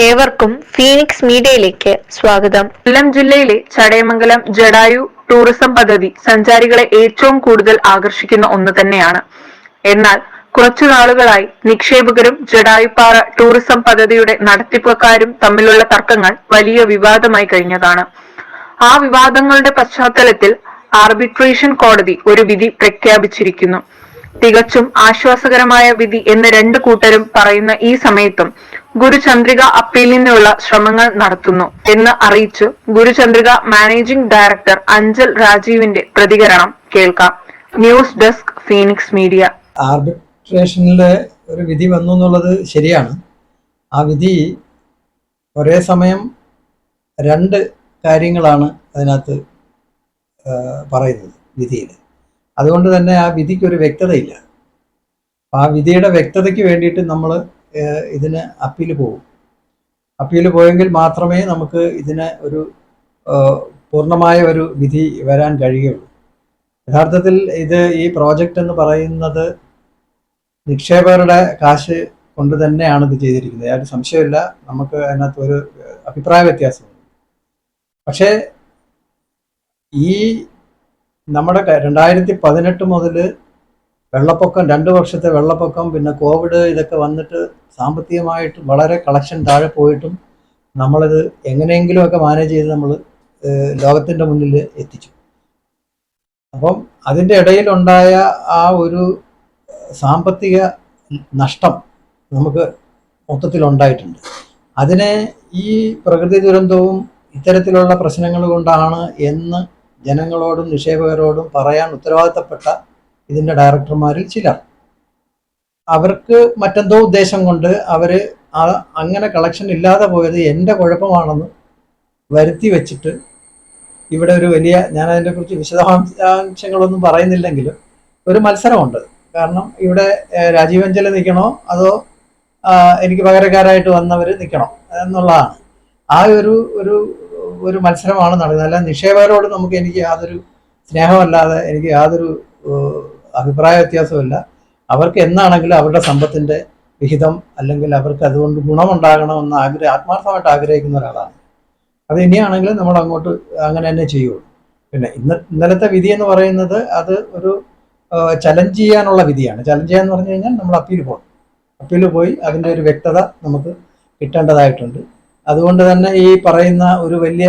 ഏവർക്കും ഫീനിക്സ് മീഡിയയിലേക്ക് സ്വാഗതം. കൊല്ലം ജില്ലയിലെ ചടയമംഗലം ജടായു ടൂറിസം പദ്ധതി സഞ്ചാരികളെ ഏറ്റവും കൂടുതൽ ആകർഷിക്കുന്ന ഒന്ന് തന്നെയാണ്. എന്നാൽ കുറച്ചു നാളുകളായി നിക്ഷേപകരും ജടായുപ്പാറ ടൂറിസം പദ്ധതിയുടെ നടത്തിപ്പുകാരും തമ്മിലുള്ള തർക്കങ്ങൾ വലിയ വിവാദമായി കഴിഞ്ഞതാണ്. ആ വിവാദങ്ങളുടെ പശ്ചാത്തലത്തിൽ ആർബിട്രേഷൻ കോടതി ഒരു വിധി പ്രഖ്യാപിച്ചിരിക്കുന്നു. തികച്ചും ആശ്വാസകരമായ വിധി എന്ന് രണ്ടു കൂട്ടരും പറയുന്ന ഈ സമയത്തും ഗുരുചന്ദ്രിക അപ്പീലിനുള്ള ശ്രമങ്ങൾ നടത്തുന്നു എന്ന് അറിയിച്ചു ഗുരുചന്ദ്രിക മാനേജിംഗ് ഡയറക്ടർ അഞ്ചൽ രാജീവിന്റെ പ്രതികരണം കേൾക്കാം. News desk Phoenix media. ആർബിട്രേഷനിലെ ഒരു വിധി വന്നു എന്നുള്ളത് ശരിയാണ്. ആ വിധി ഒരേ സമയം രണ്ട് കാര്യങ്ങളാണ് അതിനകത്ത് പറയുന്നത് വിധിയിൽ. അതുകൊണ്ട് തന്നെ ആ വിധിക്ക് ഒരു വ്യക്തതയില്ല. ആ വിധിയുടെ വ്യക്തതയ്ക്ക് വേണ്ടിയിട്ട് നമ്മൾ ഇതിന് അപ്പീൽ പോകും. അപ്പീൽ പോയെങ്കിൽ മാത്രമേ നമുക്ക് ഇതിന് ഒരു പൂർണ്ണമായ ഒരു വിധി വരാൻ കഴിയുള്ളൂ. യഥാർത്ഥത്തിൽ ഈ പ്രോജക്റ്റ് എന്ന് പറയുന്നത് നിക്ഷേപകരുടെ കാശ് കൊണ്ട് തന്നെയാണ് ഇത് ചെയ്തിരിക്കുന്നത്. യാതൊരു സംശയമില്ല. നമുക്ക് അതിനകത്ത് ഒരു അഭിപ്രായ വ്യത്യാസമുണ്ട്. പക്ഷേ ഈ നമ്മുടെ 2018 മുതൽ വെള്ളപ്പൊക്കം, 2 വർഷത്തെ വെള്ളപ്പൊക്കം, പിന്നെ കോവിഡ്, ഇതൊക്കെ വന്നിട്ട് സാമ്പത്തികമായിട്ട് വളരെ കളക്ഷൻ താഴെ പോയിട്ടും നമ്മളിത് എങ്ങനെയെങ്കിലുമൊക്കെ മാനേജ് ചെയ്ത് നമ്മൾ ലോകത്തിൻ്റെ മുന്നിൽ എത്തിച്ചു. അപ്പം അതിൻ്റെ ഇടയിലുണ്ടായ ആ ഒരു സാമ്പത്തിക നഷ്ടം നമുക്ക് മൊത്തത്തിലുണ്ടായിട്ടുണ്ട്. അതിനെ ഈ പ്രകൃതി ദുരന്തവും ഇത്തരത്തിലുള്ള പ്രശ്നങ്ങൾ കൊണ്ടാണ് എന്ന് ജനങ്ങളോടും നിക്ഷേപകരോടും പറയാൻ ഉത്തരവാദിത്തപ്പെട്ട ഇതിൻ്റെ ഡയറക്ടർമാരിൽ ചിലർ, അവർക്ക് മറ്റെന്തോ ഉദ്ദേശം കൊണ്ട് അവർ അങ്ങനെ കളക്ഷൻ ഇല്ലാതെ പോയത് എൻ്റെ കുഴപ്പമാണെന്ന് വരുത്തി വെച്ചിട്ട് ഇവിടെ ഒരു വലിയ, ഞാൻ അതിനെക്കുറിച്ച് വിശദാംശങ്ങളൊന്നും പറയുന്നില്ലെങ്കിലും ഒരു മത്സരമുണ്ട്. കാരണം ഇവിടെ രാജീവ് അഞ്ചൽ നിൽക്കണോ അതോ എനിക്ക് പകരക്കാരായിട്ട് വന്നവർ നിൽക്കണോ എന്നുള്ളതാണ്. ആ ഒരു മത്സരമാണ് നടക്കുന്നത്. അല്ല, നിക്ഷേപകരോട് എനിക്ക് യാതൊരു സ്നേഹമല്ലാതെ എനിക്ക് യാതൊരു അഭിപ്രായ വ്യത്യാസമില്ല. അവർക്ക് എന്നാണെങ്കിലും അവരുടെ സമ്പത്തിൻ്റെ വിഹിതം, അല്ലെങ്കിൽ അവർക്ക് അതുകൊണ്ട് ഗുണമുണ്ടാകണമെന്ന് ആത്മാർത്ഥമായിട്ട് ആഗ്രഹിക്കുന്ന ഒരാളാണ്. അത് ഇനിയാണെങ്കിലും നമ്മൾ അങ്ങോട്ട് അങ്ങനെ തന്നെ ചെയ്യുള്ളൂ. പിന്നെ ഇന്നലത്തെ വിധി എന്ന് പറയുന്നത് അത് ഒരു ചലഞ്ച് ചെയ്യാനുള്ള വിധിയാണ്. ചലഞ്ച് ചെയ്യാന്ന് പറഞ്ഞു കഴിഞ്ഞാൽ നമ്മൾ അപ്പീൽ പോകണം. അപ്പീൽ പോയി അതിൻ്റെ ഒരു വ്യക്തത നമുക്ക് കിട്ടേണ്ടതായിട്ടുണ്ട്. അതുകൊണ്ട് തന്നെ ഈ പറയുന്ന ഒരു വലിയ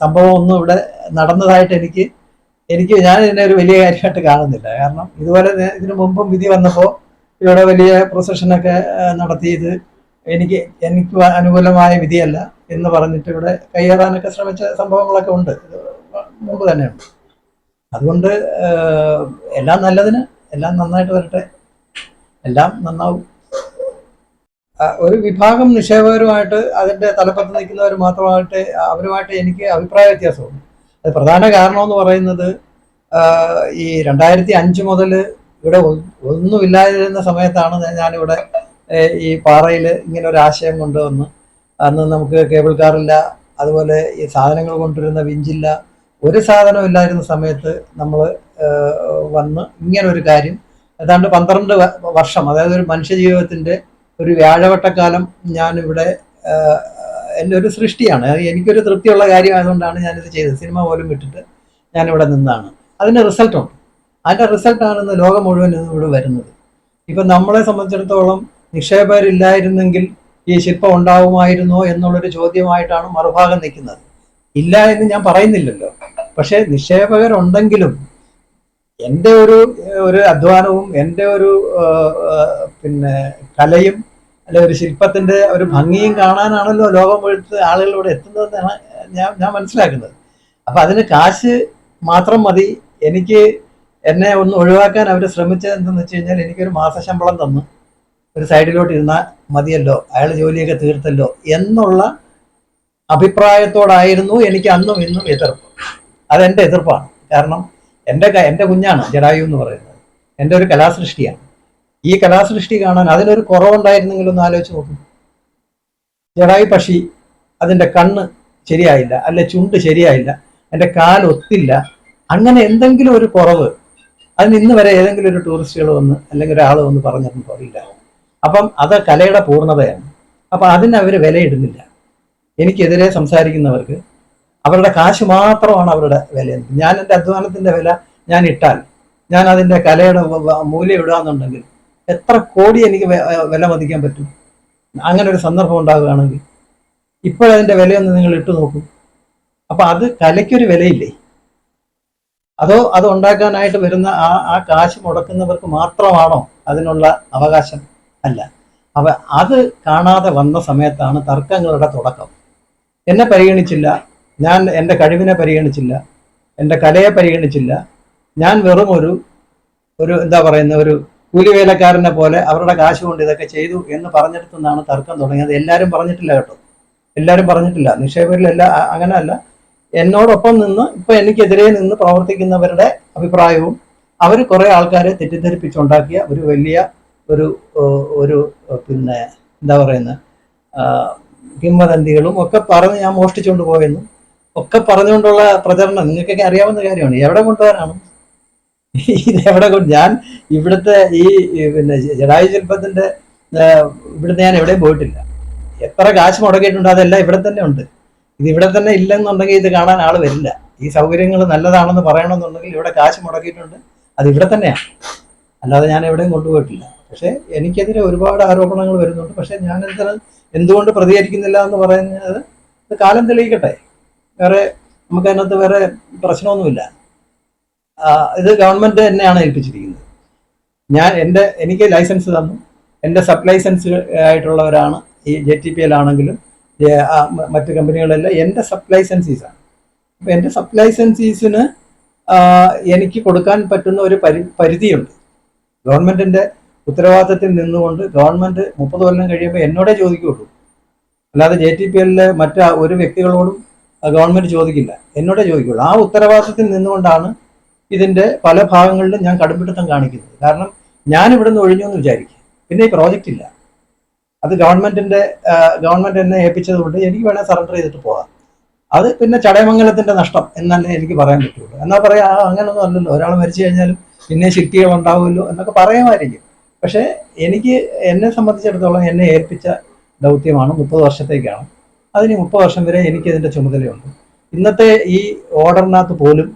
സംഭവം ഒന്നും ഇവിടെ നടന്നതായിട്ട് ഞാൻ ഇതിനെ ഒരു വലിയ കാര്യമായിട്ട് കാണുന്നില്ല. കാരണം ഇതുപോലെ ഇതിനു മുമ്പും വിധി വന്നപ്പോൾ ഇവിടെ വലിയ പ്രൊസഷനൊക്കെ നടത്തി ഇത് എനിക്ക് അനുകൂലമായ വിധിയല്ല എന്ന് പറഞ്ഞിട്ട് ഇവിടെ കയ്യേറാനൊക്കെ ശ്രമിച്ച സംഭവങ്ങളൊക്കെ ഉണ്ട്, മുമ്പ് തന്നെയുണ്ട്. അതുകൊണ്ട് എല്ലാം നല്ലതിന്, എല്ലാം നന്നായിട്ട് വരട്ടെ, എല്ലാം നന്നാവും. ഒരു വിഭാഗം നിക്ഷേപകരുമായിട്ട് അതിൻ്റെ തലപ്പത്ത് നിൽക്കുന്നവർ മാത്രമായിട്ട് അവരുമായിട്ട് എനിക്ക് അഭിപ്രായ വ്യത്യാസമുണ്ട്. അത് പ്രധാന കാരണമെന്ന് പറയുന്നത് ഈ 2005 മുതൽ ഇവിടെ ഒന്നുമില്ലാതിരുന്ന സമയത്താണ് ഞാനിവിടെ ഈ പാറയിൽ ഇങ്ങനെ ഒരു ആശയം കൊണ്ടുവന്ന്, അന്ന് നമുക്ക് കേബിൾ കാറില്ല, അതുപോലെ ഈ സാധനങ്ങൾ കൊണ്ടുവരുന്ന വിഞ്ചില്ല, ഒരു സാധനം ഇല്ലായിരുന്ന സമയത്ത് നമ്മൾ വന്ന് ഇങ്ങനൊരു കാര്യം ഏതാണ്ട് 12 വർഷം, അതായത് ഒരു മനുഷ്യ ജീവിതത്തിൻ്റെ ഒരു വ്യാഴവട്ടക്കാലം ഞാനിവിടെ എൻ്റെ ഒരു സൃഷ്ടിയാണ്. എനിക്കൊരു തൃപ്തിയുള്ള കാര്യമായതുകൊണ്ടാണ് ഞാനിത് ചെയ്തത്. സിനിമ പോലും വിട്ടിട്ട് ഞാനിവിടെ നിന്നാണ്. അതിൻ്റെ റിസൾട്ടുണ്ട്. അതിൻ്റെ റിസൾട്ടാണ് ഇന്ന് ലോകം മുഴുവൻ ഇവിടെ വരുന്നത്. ഇപ്പം നമ്മളെ സംബന്ധിച്ചിടത്തോളം നിക്ഷേപകരില്ലായിരുന്നെങ്കിൽ ഈ ശില്പം ഉണ്ടാവുമായിരുന്നോ എന്നുള്ളൊരു ചോദ്യമായിട്ടാണ് മറുഭാഗം നിൽക്കുന്നത്. ഇല്ല എന്ന് ഞാൻ പറയുന്നില്ലല്ലോ. പക്ഷേ നിക്ഷേപകരുണ്ടെങ്കിലും എൻ്റെ ഒരു അധ്വാനവും എൻ്റെ ഒരു പിന്നെ കലയും അല്ലെ ഒരു ശില്പത്തിൻ്റെ ഒരു ഭംഗിയും കാണാനാണല്ലോ ലോകം മുഴുവൻ ആളുകളിലൂടെ എത്തുന്നതെന്നാണ് ഞാൻ മനസ്സിലാക്കുന്നത്. അപ്പം അതിന് കാശ് മാത്രം മതി. എന്നെ ഒന്ന് ഒഴിവാക്കാൻ അവർ ശ്രമിച്ചത് എന്തെന്ന് വെച്ച് കഴിഞ്ഞാൽ എനിക്കൊരു മാസശമ്പളം തന്ന് ഒരു സൈഡിലോട്ട് ഇരുന്നാൽ മതിയല്ലോ, അയാൾ ജോലിയൊക്കെ തീർത്തല്ലോ എന്നുള്ള അഭിപ്രായത്തോടായിരുന്നു എനിക്ക് അന്നും ഇന്നും എതിർപ്പ്. അതെൻ്റെ എതിർപ്പാണ്. കാരണം എൻ്റെ കുഞ്ഞാണ് ജടായു എന്ന് പറയുന്നത്, എൻ്റെ ഒരു കലാസൃഷ്ടിയാണ്. ഈ കലാസൃഷ്ടി കാണാൻ അതിനൊരു കുറവുണ്ടായിരുന്നെങ്കിലും ഒന്ന് ആലോചിച്ച് നോക്കും. ജടായു പക്ഷി, അതിൻ്റെ കണ്ണ് ശരിയായില്ല, അല്ലെ ചുണ്ട് ശരിയായില്ല, എൻ്റെ കാലൊത്തില്ല, അങ്ങനെ എന്തെങ്കിലും ഒരു കുറവ് അതിന് ഇന്ന് വരെ ഏതെങ്കിലും ഒരു ടൂറിസ്റ്റുകൾ വന്ന് അല്ലെങ്കിൽ ഒരാൾ വന്ന് പറഞ്ഞിട്ടുണ്ടോ? ഇല്ല. അപ്പം അത് കലയുടെ പൂർണ്ണതയാണ്. അപ്പൊ അതിന് അവർ വിലയിടുന്നില്ല. എനിക്കെതിരെ സംസാരിക്കുന്നവർക്ക് അവരുടെ കാശ് മാത്രമാണ് അവരുടെ വില. ഞാൻ എൻ്റെ അധ്വാനത്തിന്റെ വില ഞാൻ ഇട്ടാൽ, ഞാൻ അതിന്റെ കലയുടെ മൂല്യം ഇടാന്നുണ്ടെങ്കിൽ എത്ര കോടി എനിക്ക് വില മതിക്കാൻ പറ്റും? അങ്ങനെ ഒരു സന്ദർഭം ഉണ്ടാകുകയാണെങ്കിൽ ഇപ്പോഴതിന്റെ വിലയൊന്ന് നിങ്ങൾ ഇട്ടു നോക്കും. അപ്പൊ അത് കലയ്ക്കൊരു വിലയില്ലേ? അതോ അത് ഉണ്ടാക്കാനായിട്ട് വരുന്ന ആ കാശ് മുടക്കുന്നവർക്ക് മാത്രമാണോ അതിനുള്ള അവകാശം? അല്ല. അത് കാണാതെ വന്ന സമയത്താണ് തർക്കങ്ങളുടെ തുടക്കം. എന്നെ പരിഗണിച്ചില്ല, ഞാൻ എൻ്റെ കഴിവിനെ പരിഗണിച്ചില്ല, എൻ്റെ കലയെ പരിഗണിച്ചില്ല, ഞാൻ വെറും ഒരു എന്താ പറയുന്ന ഒരു കൂലിവേലക്കാരനെ പോലെ അവരുടെ കാശ് കൊണ്ട് ഇതൊക്കെ ചെയ്തു എന്ന് പറഞ്ഞെടുത്തുനിന്നാണ് തർക്കം തുടങ്ങിയത്. എല്ലാവരും പറഞ്ഞിട്ടില്ല കേട്ടോ, എല്ലാവരും പറഞ്ഞിട്ടില്ല. നിക്ഷേപകരിലെല്ലാം അങ്ങനെ അല്ല. എന്നോടൊപ്പം നിന്ന് ഇപ്പൊ എനിക്കെതിരെ നിന്ന് പ്രവർത്തിക്കുന്നവരുടെ അഭിപ്രായവും അവർ കുറെ ആൾക്കാരെ തെറ്റിദ്ധരിപ്പിച്ചുണ്ടാക്കിയ ഒരു വലിയ ഒരു ഒരു പിന്നെ എന്താ പറയുന്ന കിംവദന്തികളും ഒക്കെ പറഞ്ഞ് ഞാൻ മോഷ്ടിച്ചുകൊണ്ട് പോയെന്നും ഒക്കെ പറഞ്ഞുകൊണ്ടുള്ള പ്രചരണം നിങ്ങൾക്കൊക്കെ അറിയാവുന്ന കാര്യമാണ്. എവിടെ കൊണ്ടുപോകാനാണ് ഇതെവിടെ ഞാൻ ഇവിടുത്തെ ഈ പിന്നെ ജഡായു ശില്പത്തിന്റെ ഇവിടുന്ന് ഞാൻ എവിടെയും പോയിട്ടില്ല. എത്ര കാശ് മുടക്കിയിട്ടുണ്ട് അതെല്ലാം ഇവിടെ തന്നെ ഉണ്ട്. ഇത് ഇവിടെ തന്നെ ഇല്ലെന്നുണ്ടെങ്കിൽ ഇത് കാണാൻ ആൾ വരില്ല. ഈ സൗകര്യങ്ങൾ നല്ലതാണെന്ന് പറയണമെന്നുണ്ടെങ്കിൽ ഇവിടെ കാശ് മുടക്കിയിട്ടുണ്ട്, അത് ഇവിടെ തന്നെയാണ്, അല്ലാതെ ഞാൻ എവിടെയും കൊണ്ടുപോയിട്ടില്ല. പക്ഷെ എനിക്കെതിരെ ഒരുപാട് ആരോപണങ്ങൾ വരുന്നുണ്ട്. പക്ഷെ ഞാൻ എന്തുകൊണ്ട് പ്രതികരിക്കുന്നില്ല എന്ന് പറയുന്നത് ഇത് കാലം തെളിയിക്കട്ടെ. വേറെ നമുക്ക് അതിനകത്ത് വേറെ പ്രശ്നമൊന്നുമില്ല. ഇത് ഗവൺമെന്റ് തന്നെയാണ് ഏൽപ്പിച്ചിരിക്കുന്നത്. എനിക്ക് ലൈസൻസ് തന്നു, എൻ്റെ സബ് ലൈസൻസ് ആയിട്ടുള്ളവരാണ് ഈ JTPL ആണെങ്കിലും മറ്റ് കമ്പനികളെല്ലാം എൻ്റെ സബ് ലൈസൻസീസാണ്. അപ്പം എൻ്റെ സബ് ലൈസൻസീസിന് എനിക്ക് കൊടുക്കാൻ പറ്റുന്ന ഒരു പരിധിയുണ്ട്. ഗവൺമെന്റിന്റെ ഉത്തരവാദിത്തത്തിൽ നിന്നുകൊണ്ട് ഗവൺമെന്റ് 30 കൊല്ലം കഴിയുമ്പോൾ എന്നോടേ ചോദിക്കുകയുള്ളൂ, അല്ലാതെ JTPL മറ്റ് ഒരു വ്യക്തികളോടും ഗവൺമെന്റ് ചോദിക്കില്ല, എന്നോടേ ചോദിക്കുകയുള്ളൂ. ആ ഉത്തരവാദിത്തത്തിൽ നിന്നുകൊണ്ടാണ് ഇതിന്റെ പല ഭാഗങ്ങളിലും ഞാൻ കടുംപിടുത്തം കാണിക്കുന്നത്. കാരണം ഞാൻ ഇവിടുന്ന് ഒഴിഞ്ഞു എന്ന് വിചാരിക്കും, പിന്നെ ഈ പ്രോജക്റ്റ് ഇല്ല. അത് ഗവൺമെന്റ് എന്നെ ഏൽപ്പിച്ചതുകൊണ്ട് എനിക്ക് വേണേൽ സറണ്ടർ ചെയ്തിട്ട് പോകാം. അത് പിന്നെ ചടയമംഗലത്തിന്റെ നഷ്ടം എന്നല്ലേ എനിക്ക് പറയാൻ പറ്റുള്ളൂ. എന്നാൽ പറയാം അങ്ങനൊന്നും അല്ലല്ലോ, ഒരാൾ മരിച്ചു കഴിഞ്ഞാലും പിന്നെ ശിക്തികൾ ഉണ്ടാവുമല്ലോ എന്നൊക്കെ പറയുമായിരിക്കും. പക്ഷെ എന്നെ സംബന്ധിച്ചിടത്തോളം എന്നെ ഏൽപ്പിച്ച ദൗത്യമാണ് 30 വർഷത്തേക്കാണ്. അതിന് 30 വർഷം വരെ എനിക്കിതിന്റെ ചുമതലയുണ്ട്. ഇന്നത്തെ ഈ ഓർഡറിനകത്ത് പോലും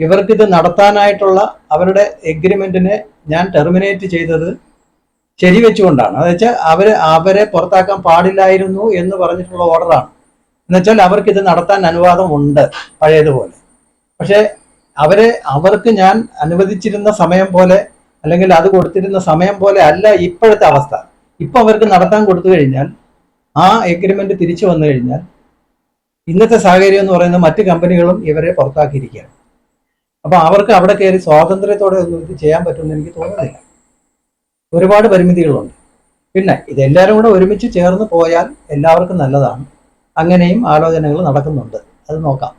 ഇവർക്കിത് നടത്താനായിട്ടുള്ള അവരുടെ എഗ്രിമെന്റിനെ ഞാൻ ടെർമിനേറ്റ് ചെയ്തത് ശരിവെച്ചുകൊണ്ടാണ്. അത് വെച്ചാൽ അവരെ പുറത്താക്കാൻ പാടില്ലായിരുന്നു എന്ന് പറഞ്ഞിട്ടുള്ള ഓർഡറാണ്. എന്നുവെച്ചാൽ അവർക്കിത് നടത്താൻ അനുവാദം ഉണ്ട് പഴയതുപോലെ. പക്ഷെ അവർക്ക് ഞാൻ അനുവദിച്ചിരുന്ന സമയം പോലെ അല്ലെങ്കിൽ അത് കൊടുത്തിരുന്ന സമയം പോലെ അല്ല ഇപ്പോഴത്തെ അവസ്ഥ. ഇപ്പൊ അവർക്ക് നടത്താൻ കൊടുത്തു കഴിഞ്ഞാൽ ആ എഗ്രിമെന്റ് തിരിച്ചു വന്നു കഴിഞ്ഞാൽ ഇന്നത്തെ സാഹചര്യം എന്ന് പറയുന്നത് മറ്റ് കമ്പനികളും ഇവരെ പുറത്താക്കിയിരിക്കുകയാണ്. അപ്പൊ അവർക്ക് അവിടെ കയറി സ്വാതന്ത്ര്യത്തോടെ ഒന്നും ഇത് ചെയ്യാൻ പറ്റുമെന്ന് എനിക്ക് തോന്നുന്നില്ല. ഒരുപാട് പരിമിതികളുണ്ട്. പിന്നെ ഇതെല്ലാവരും കൂടെ ഒരുമിച്ച് ചേർന്ന് പോയാൽ എല്ലാവർക്കും നല്ലതാണ്. അങ്ങനെയും ആലോചനകൾ നടക്കുന്നുണ്ട്, അത് നോക്കാം.